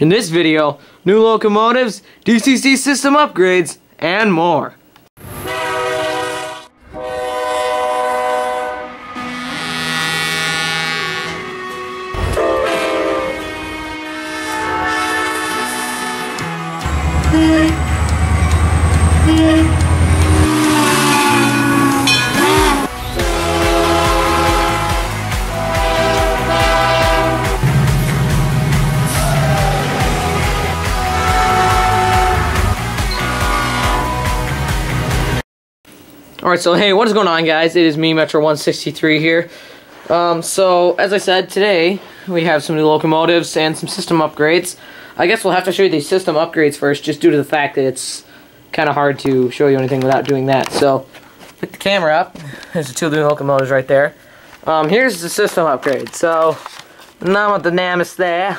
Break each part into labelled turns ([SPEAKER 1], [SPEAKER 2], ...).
[SPEAKER 1] In this video, new locomotives, DCC system upgrades, and more. Alright, so hey, what is going on, guys? It is me, Metro163 here. So, as I said, today we have some new locomotives and some system upgrades. I guess we'll have to show you these system upgrades first, just due to the fact that it's kind of hard to show you anything without doing that. So, pick the camera up. There's the two new locomotives right there. Here's the system upgrade. So, now with the NAMIS there,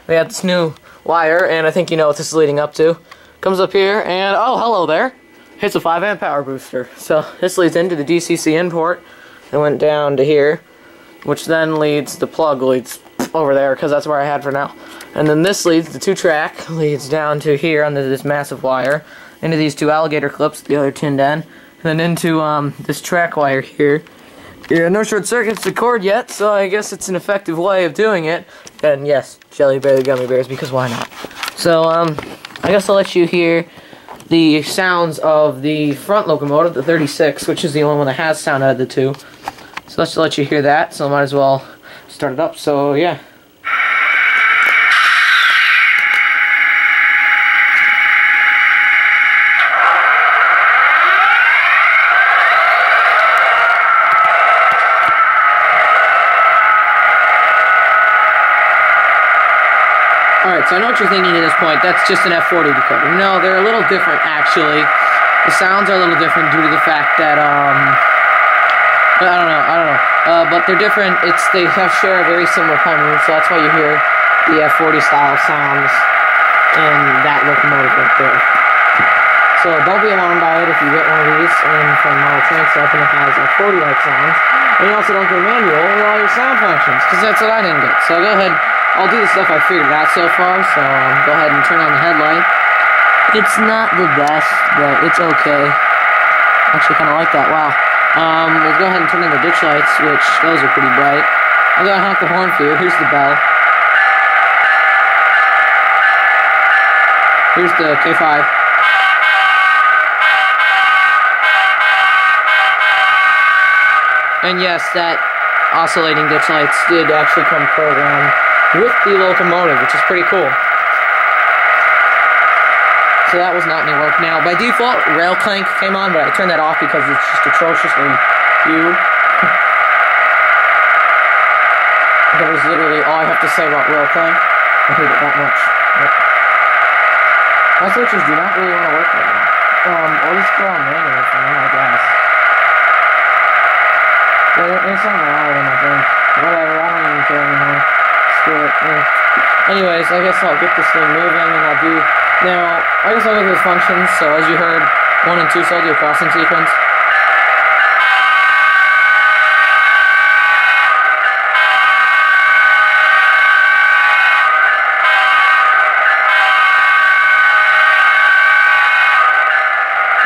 [SPEAKER 1] we have this new wire, and I think you know what this is leading up to. Comes up here, and oh, hello there. It's a 5-amp power booster. So this leads into the DCC in port and went down to here, which then leads, the plug leads over there because that's where I had for now. And then this leads, the 2-track leads down to here under this massive wire, into these two alligator clips, the other tinned end, and then into this track wire here. Yeah, no short circuits to cord yet, so I guess it's an effective way of doing it. And yes, Jelly Belly Gummy Bears, because why not? So I guess I'll let you hear the sounds of the front locomotive, the 36, which is the only one that has sound out of the two. So let's let you hear that, so I might as well start it up. So yeah. Alright, so I know what you're thinking at this point. That's just an F40 decoder. No, they're a little different, actually. The sounds are a little different due to the fact that, I don't know. But they're different. They share a very similar timing, so that's why you hear the F40 style sounds in that locomotive right there. So don't be alarmed by it if you get one of these from Model Train Stuff and it has F40-like sounds. And you also don't get a manual with all your sound functions, because that's what I didn't get. So go ahead. I'll do the stuff I figured out so far, so go ahead and turn on the headlight. It's not the best, but it's okay. Actually kind of like that, wow. We'll go ahead and turn on the ditch lights, which those are pretty bright. I'll go honk the horn for you. Here's the bell. Here's the K5. And yes, that oscillating ditch lights did actually come programmed with the locomotive, which is pretty cool. So that was not any work. Now, by default, rail clank came on, but I turned that off because it's just atrociously huge. That was literally all I have to say about rail clank. I hate it that much. My switches do not really want to work right now. Or just go on manual for now, I guess. But it's not wrong with them, I think. Whatever, I don't even care anymore. Anyways, I guess I'll get this thing moving, and I'll do... Now, I guess I'll go through the functions. So, as you heard, 1 and 2, so I'll do a crossing sequence.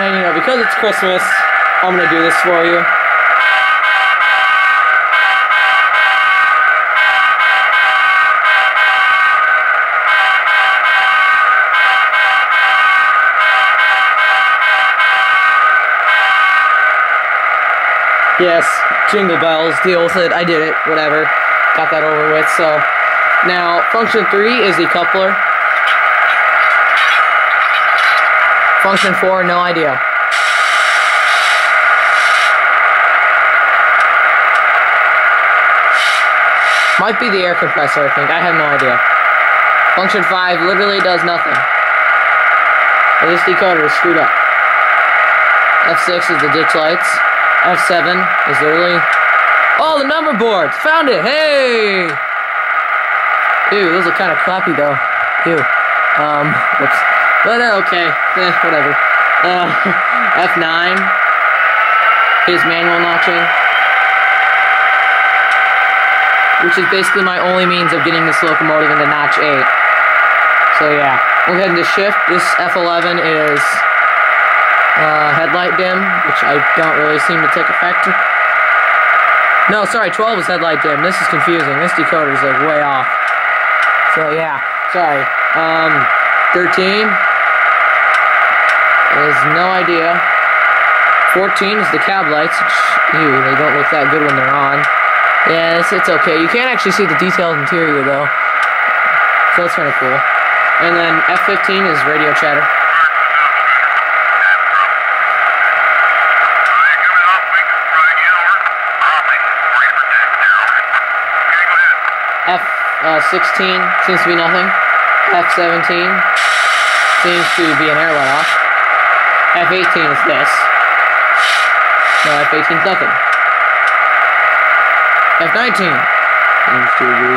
[SPEAKER 1] And, you know, because it's Christmas, I'm going to do this for you. Yes, jingle bells, deal with it, I did it, whatever, got that over with. So, now, function 3 is the coupler. Function 4, no idea. Might be the air compressor, I think, I have no idea. Function 5 literally does nothing. This decoder is screwed up. F6 is the ditch lights. F7 is literally... Oh, the number board! Found it! Hey! Ew, those look kind of crappy, though. Ew. Whoops. But, okay. Whatever. F9 is manual notching. which is basically my only means of getting this locomotive into notch 8. So yeah, we'll head into shift. This F11 is headlight dim, which I don't really seem to take effect. No, sorry, 12 is headlight dim. This is confusing. This decoder is like way off. So yeah, sorry. 13 is no idea. 14 is the cab lights, which, they don't look that good when they're on. Yeah, it's okay. You can't actually see the detailed interior though, so that's kind of cool. And then F15 is radio chatter. F16 seems to be nothing. F17 seems to be an air let-off. F18 is this. No, F18 is nothing. F19 seems to be...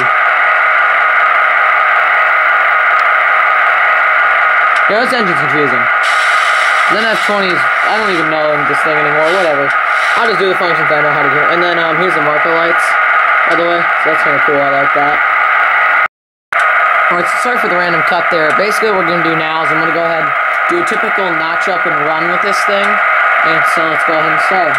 [SPEAKER 1] Yeah, this engine's confusing. Then F20 is... I don't even know this thing anymore, whatever. I'll just do the functions I know how to do. And then here's the marker lights, by the way. So that's kind of cool, I like that. Alright, so sorry for the random cut there. Basically what we're going to do now is I'm going to go ahead and do a typical notch up and run with this thing. And so let's go ahead and start.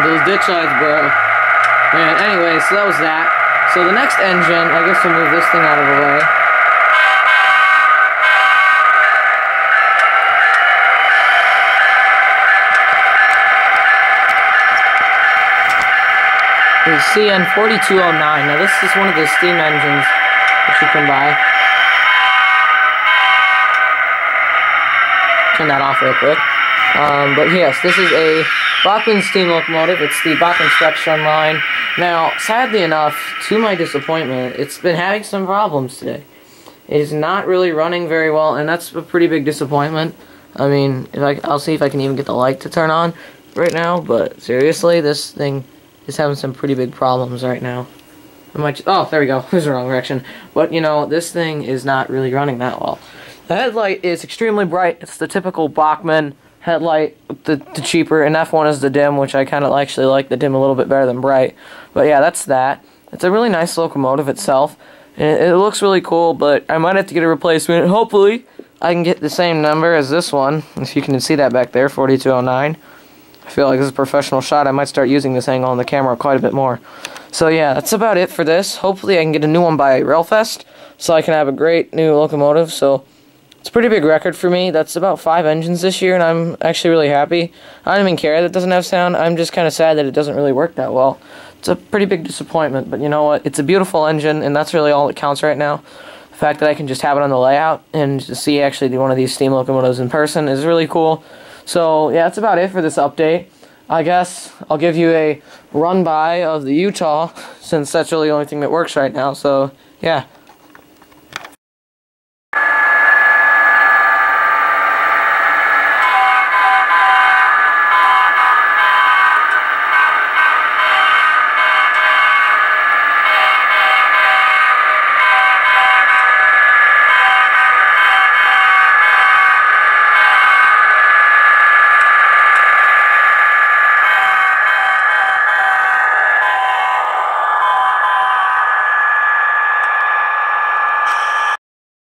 [SPEAKER 1] Those ditch lights, bro. Man, anyway, so that was that. So the next engine, I guess we'll move this thing out of the way. Is CN4209. Now this is one of the steam engines that you can buy. Turn that off real quick. But yes, this is a Bachmann steam locomotive. It's the Bachmann Stretch Run line. Now, sadly enough, to my disappointment, it's been having some problems today. It is not really running very well, and that's a pretty big disappointment. I mean, I'll see if I can even get the light to turn on right now, but seriously, this thing is having some pretty big problems right now. Oh, there we go. It was the wrong direction. But, you know, this thing is not really running that well. The headlight is extremely bright. It's the typical Bachmann headlight, the cheaper, and F1 is the dim, which I kind of actually like the dim a little bit better than bright. But yeah, that's that. It's a really nice locomotive itself, and it looks really cool, but I might have to get a replacement. Hopefully, I can get the same number as this one, if you can see that back there, 4209. I feel like this is a professional shot. I might start using this angle on the camera quite a bit more. So yeah, that's about it for this. Hopefully I can get a new one by Railfest, so I can have a great new locomotive. So it's a pretty big record for me. That's about 5 engines this year, and I'm actually really happy. I don't even care that it doesn't have sound. I'm just kind of sad that it doesn't really work that well. It's a pretty big disappointment, but you know what? It's a beautiful engine, and that's really all that counts right now. The fact that I can just have it on the layout and to see actually one of these steam locomotives in person is really cool. So yeah, that's about it for this update. I guess I'll give you a run-by of the Utah, since that's really the only thing that works right now. So yeah.